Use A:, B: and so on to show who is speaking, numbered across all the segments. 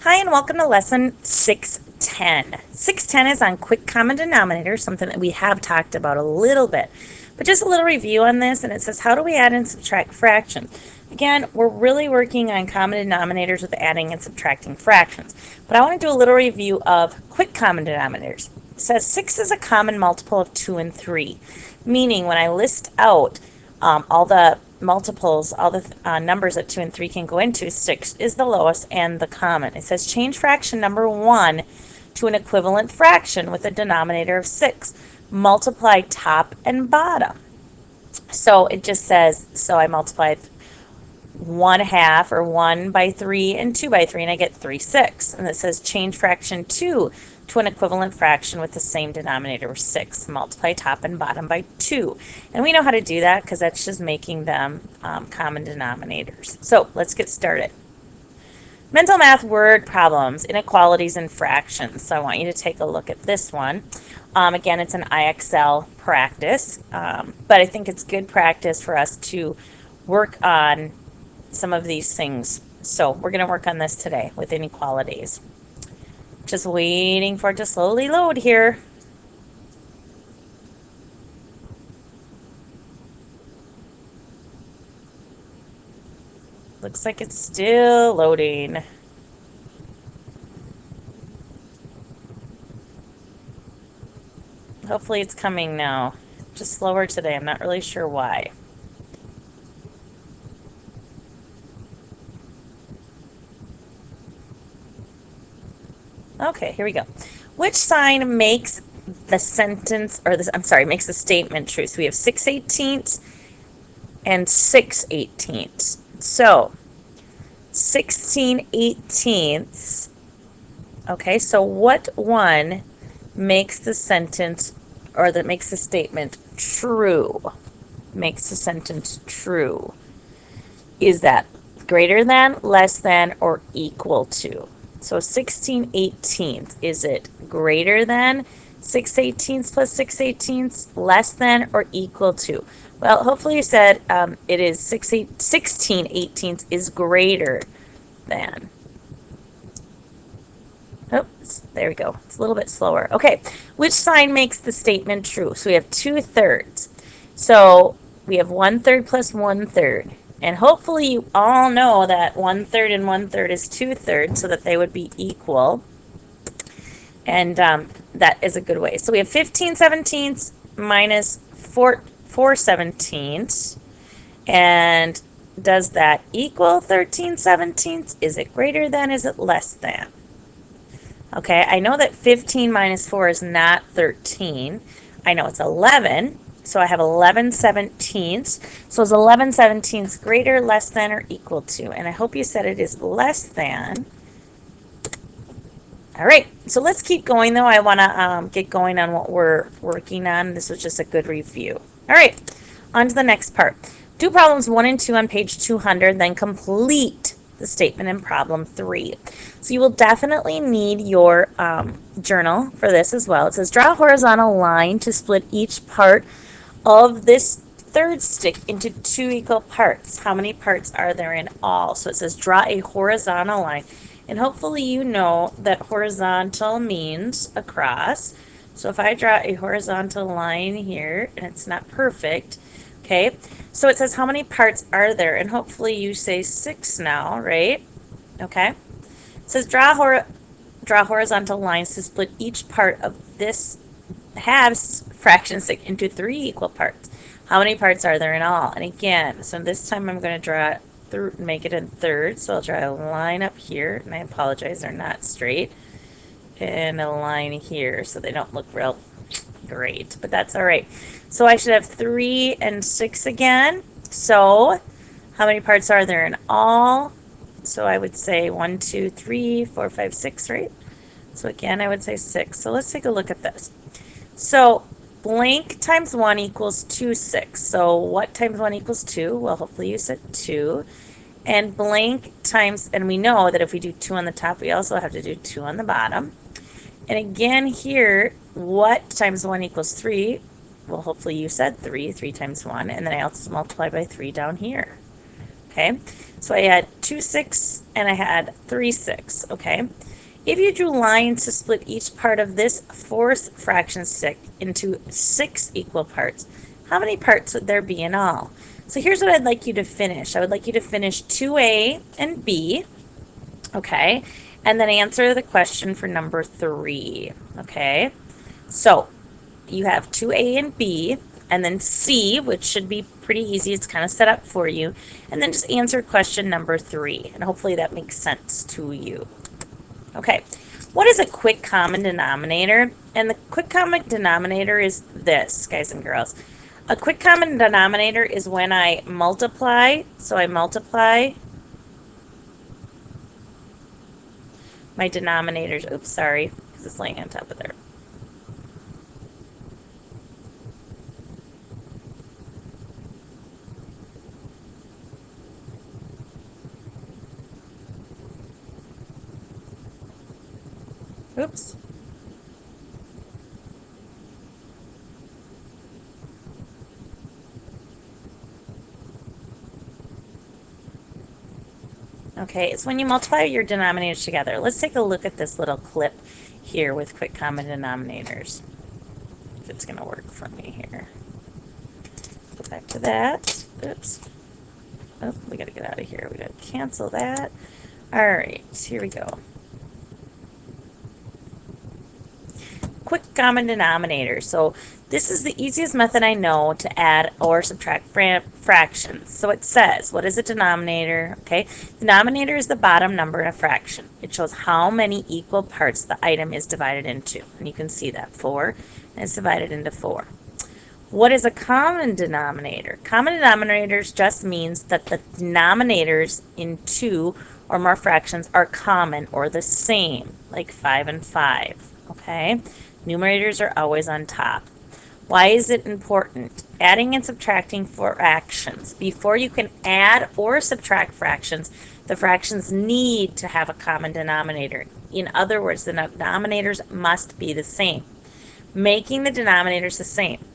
A: Hi, and welcome to lesson 610. 610 is on quick common denominator, something that we have talked about a little bit. But just a little review on this, and it says, how do we add and subtract fractions? Again, we're really working on common denominators with adding and subtracting fractions. But I want to do a little review of quick common denominators. It says 6 is a common multiple of 2 and 3, meaning when I list out all the multiples, all the numbers that 2 and 3 can go into, 6 is the lowest and the common. It says change fraction number 1 to an equivalent fraction with a denominator of 6. Multiply top and bottom. So it just says, so I multiplied 1/2 or 1 by 3 and 2 by 3, and I get 3/6. And it says change fraction 2 to an equivalent fraction with the same denominator of 6. Multiply top and bottom by 2. And we know how to do that because that's just making them common denominators. So let's get started. Mental math word problems, inequalities and fractions. So I want you to take a look at this one. Again, it's an IXL practice, but I think it's good practice for us to work on some of these things. So we're going to work on this today with inequalities. Just waiting for it to slowly load here. Looks like it's still loading. Hopefully it's coming now. Just slower today. I'm not really sure why. Okay, here we go. Which sign makes the sentence, or this, I'm sorry, makes the statement true? So we have 6/18 and 6/18. So 16/18. Okay, so what one makes the sentence, or that makes the statement true? Makes the sentence true. Is that greater than, less than, or equal to? So 16/18, is it greater than 6/18 plus 6/18, less than, or equal to? Well, hopefully you said it is 16/18 is greater than. Oops, there we go. It's a little bit slower. Okay, which sign makes the statement true? So we have 2/3. So we have 1/3 plus 1/3. And hopefully you all know that 1/3 and 1/3 is 2/3, so that they would be equal. And that is a good way. So we have 15/17 minus 4/17. And does that equal 13/17? Is it greater than? Is it less than? Okay, I know that 15 minus 4 is not 13. I know it's 11. So I have 11/17. So is 11/17 greater, less than, or equal to? And I hope you said it is less than. All right, so let's keep going, though. I want to get going on what we're working on. This was just a good review. All right, on to the next part. Do problems 1 and 2 on page 200, then complete the statement in problem 3. So you will definitely need your journal for this as well. It says, draw a horizontal line to split each part of this third stick into 2 equal parts. How many parts are there in all? So it says draw a horizontal line. And hopefully you know that horizontal means across. So if I draw a horizontal line here, and it's not perfect, okay? So it says how many parts are there? And hopefully you say 6 now, right? Okay. It says draw horizontal lines to split each part of this halves fraction stick into 3 equal parts. How many parts are there in all? And again, so this time I'm going to draw make it in thirds. So I'll draw a line up here, and I apologize, they're not straight, and a line here, so they don't look real great, but that's all right. So I should have 3 and 6 again. So how many parts are there in all? So I would say 1, 2, 3, 4, 5, 6, right? So again, I would say 6. So let's take a look at this. So blank times 1 equals 2, 6. So what times 1 equals 2? Well, hopefully you said 2. And blank times, and we know that if we do 2 on the top, we also have to do 2 on the bottom. And again here, what times 1 equals 3? Well, hopefully you said 3. 3 times 1. And then I also multiply by 3 down here. Okay, So I had 2 6 and I had 3 6, okay? If you drew lines to split each part of this fourth fraction stick into 6 equal parts, how many parts would there be in all? So here's what I'd like you to finish. I would like you to finish 2a and b, okay? And then answer the question for number 3, okay? So you have 2a and b, and then c, which should be pretty easy. It's kind of set up for you. And then just answer question number 3, and hopefully that makes sense to you. Okay, what is a quick common denominator? And the quick common denominator is this, guys and girls. A quick common denominator is when I multiply, so I multiply my denominators. Oops, sorry, because it's laying on top of there. Oops. Okay, it's when you multiply your denominators together. Let's take a look at this little clip here with quick common denominators. If it's going to work for me here. Go back to that. Oops. Oh, we got to get out of here. We got to cancel that. All right, here we go. Quick common denominator. So this is the easiest method I know to add or subtract fractions. So it says, what is a denominator? Okay, denominator is the bottom number in a fraction. It shows how many equal parts the item is divided into. And you can see that 4, and it's divided into 4. What is a common denominator? Common denominators just means that the denominators in 2 or more fractions are common or the same, like 5 and 5. Okay, numerators are always on top. Why is it important? Adding and subtracting fractions. Before you can add or subtract fractions, the fractions need to have a common denominator. In other words, the denominators must be the same, making the denominators the same.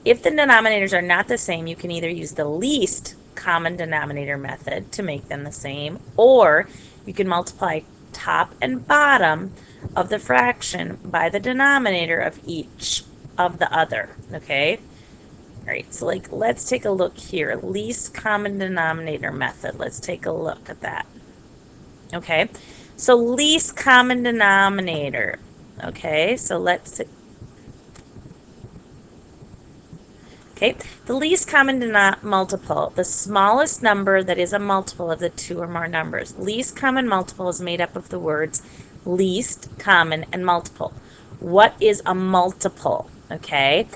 A: If the denominators are not the same, you can either use the least common denominator method to make them the same, or you can multiply top and bottom of the fraction by the denominator of each of the other, okay? All right, so like, let's take a look here. Least common denominator method. Let's take a look at that. Okay, so least common denominator. Okay, so let's, okay, the least common multiple, the smallest number that is a multiple of the 2 or more numbers. Least common multiple is made up of the words least, common, and multiple. What is a multiple? Okay,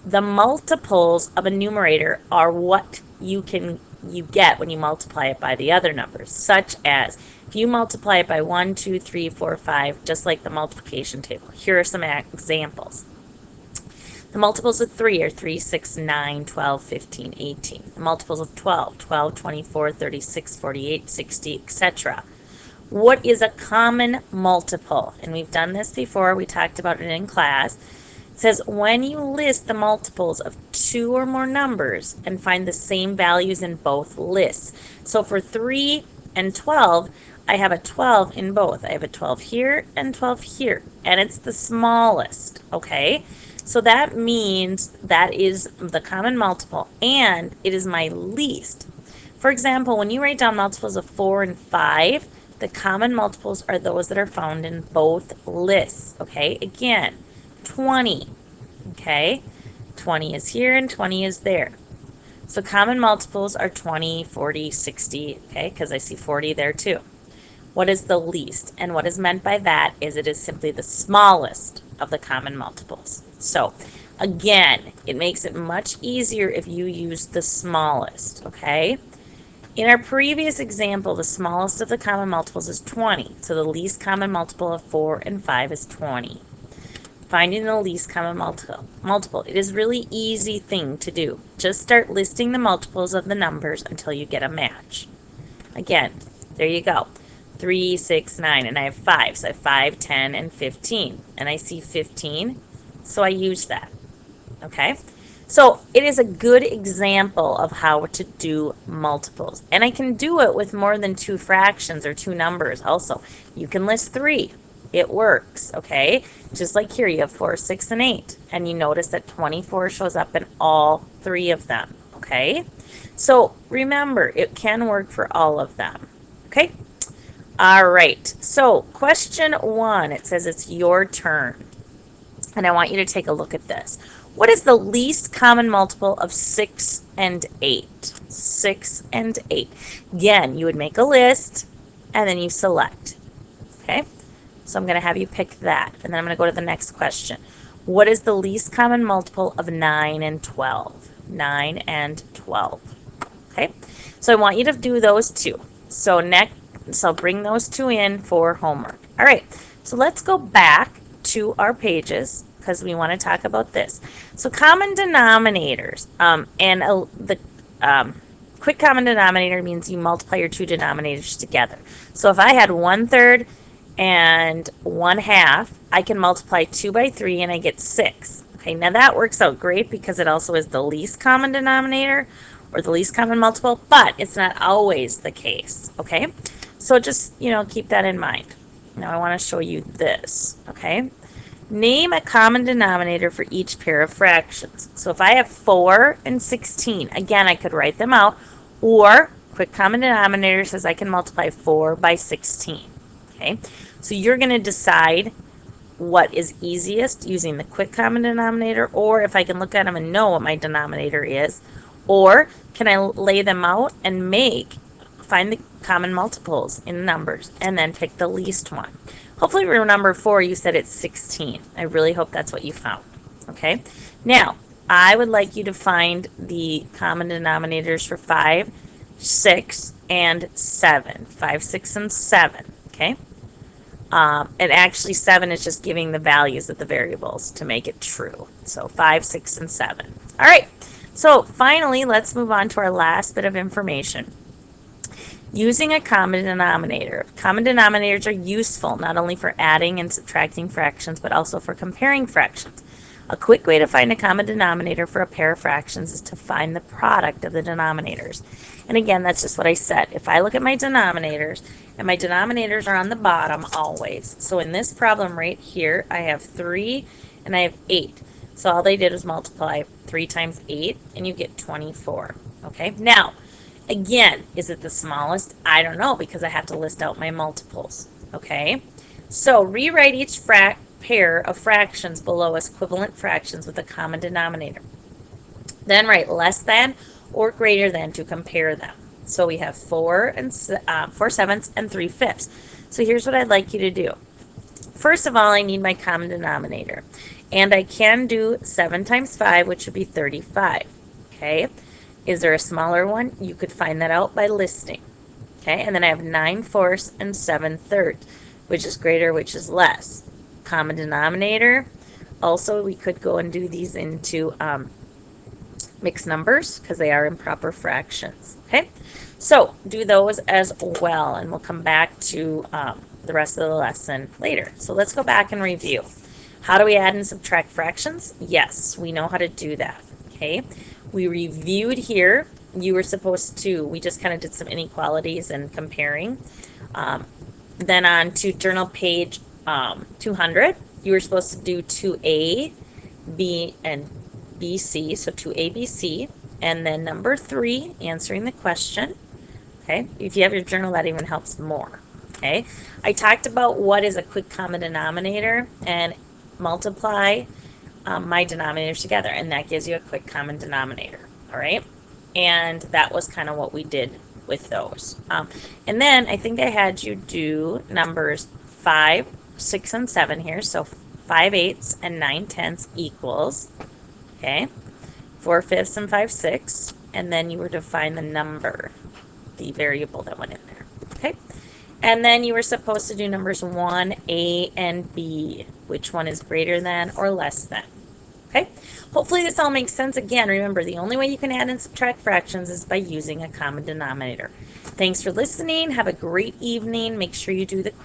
A: the multiples of a numerator are what you get when you multiply it by the other numbers, such as if you multiply it by 1, 2, 3, 4, 5, just like the multiplication table. Here are some examples. The multiples of 3 are 3, 6, 9, 12, 15, 18. The multiples of 12, 12, 24, 36, 48, 60, etc. What is a common multiple? And we've done this before. We talked about it in class. It says when you list the multiples of 2 or more numbers and find the same values in both lists. So for 3 and 12, I have a 12 in both. I have a 12 here and 12 here, and it's the smallest, okay? So that means that is the common multiple, and it is my least. For example, when you write down multiples of 4 and 5, the common multiples are those that are found in both lists, okay? Again, 20, okay? 20 is here and 20 is there. So common multiples are 20, 40, 60, okay? Because I see 40 there too. What is the least? And what is meant by that is it is simply the smallest of the common multiples. So again, it makes it much easier if you use the smallest, okay? In our previous example, the smallest of the common multiples is 20. So the least common multiple of 4 and 5 is 20. Finding the least common multiple. It is a really easy thing to do. Just start listing the multiples of the numbers until you get a match. Again, there you go. 3, 6, 9, and I have 5. So I have 5, 10, and 15. And I see 15, so I use that. Okay? So it is a good example of how to do multiples. And I can do it with more than two fractions or two numbers also. You can list three. It works, okay? Just like here, you have 4, 6, and 8. And you notice that 24 shows up in all three of them, okay? So remember, it can work for all of them, okay? All right, so question 1, it says it's your turn. And I want you to take a look at this. What is the least common multiple of 6 and 8? 6 and 8. Again, you would make a list and then you select. Okay? So I'm going to have you pick that. And then I'm going to go to the next question. What is the least common multiple of 9 and 12? 9 and 12. Okay? So I want you to do those two. So bring those two in for homework. All right. So let's go back to our pages because we want to talk about this. So common denominators, the quick common denominator means you multiply your two denominators together. So if I had 1/3 and 1/2, I can multiply 2 by 3 and I get 6. Okay, now that works out great because it also is the least common denominator or the least common multiple, but it's not always the case. Okay, so just keep that in mind. Now I want to show you this. Okay. Name a common denominator for each pair of fractions. So if I have 4 and 16, again, I could write them out, or quick common denominator says I can multiply 4 by 16. Okay, so you're going to decide what is easiest using the quick common denominator, or if I can look at them and know what my denominator is, or can I lay them out and find the common multiples in numbers and then pick the least one. Hopefully for number 4 you said it's 16. I really hope that's what you found. Okay, now I would like you to find the common denominators for 5, 6, and 7. 5, 6, and 7. Okay, and actually 7 is just giving the values of the variables to make it true. So 5, 6, and 7. All right, so finally let's move on to our last bit of information. Using a common denominator. Common denominators are useful not only for adding and subtracting fractions, but also for comparing fractions. A quick way to find a common denominator for a pair of fractions is to find the product of the denominators. And again, that's just what I said. If I look at my denominators, and my denominators are on the bottom always. So in this problem right here, I have 3 and I have 8. So all they did was multiply 3 times 8, and you get 24. Okay, now, again, is it the smallest? I don't know because I have to list out my multiples. Okay, so rewrite each pair of fractions below as equivalent fractions with a common denominator. Then write less than or greater than to compare them. So we have 4 sevenths and 3 fifths. So here's what I'd like you to do. First of all, I need my common denominator. And I can do 7 times 5, which would be 35. Okay. Is there a smaller one? You could find that out by listing. Okay, and then I have 9/4 and 7/3, which is greater, which is less. Common denominator. Also, we could go and do these into mixed numbers because they are improper fractions. Okay, so do those as well, and we'll come back to the rest of the lesson later. So let's go back and review. How do we add and subtract fractions? Yes, we know how to do that. Okay. We reviewed here. You were supposed to, we just kind of did some inequalities and comparing. Then on to journal page 200, you were supposed to do 2A, B, and BC, so 2A, BC. And then number 3, answering the question. Okay, if you have your journal, that even helps more. Okay, I talked about what is a quick common denominator and multiply my denominators together, and that gives you a quick common denominator. All right, and that was kind of what we did with those. And then I think I had you do numbers 5, 6, and 7 here. So 5/8 and 9/10 equals, okay, 4/5 and 5/6, and then you were to find the number, the variable that went in there. Okay. And then you were supposed to do numbers 1, A, and B. Which one is greater than or less than? Okay. Hopefully this all makes sense. Again, remember, the only way you can add and subtract fractions is by using a common denominator. Thanks for listening. Have a great evening. Make sure you do the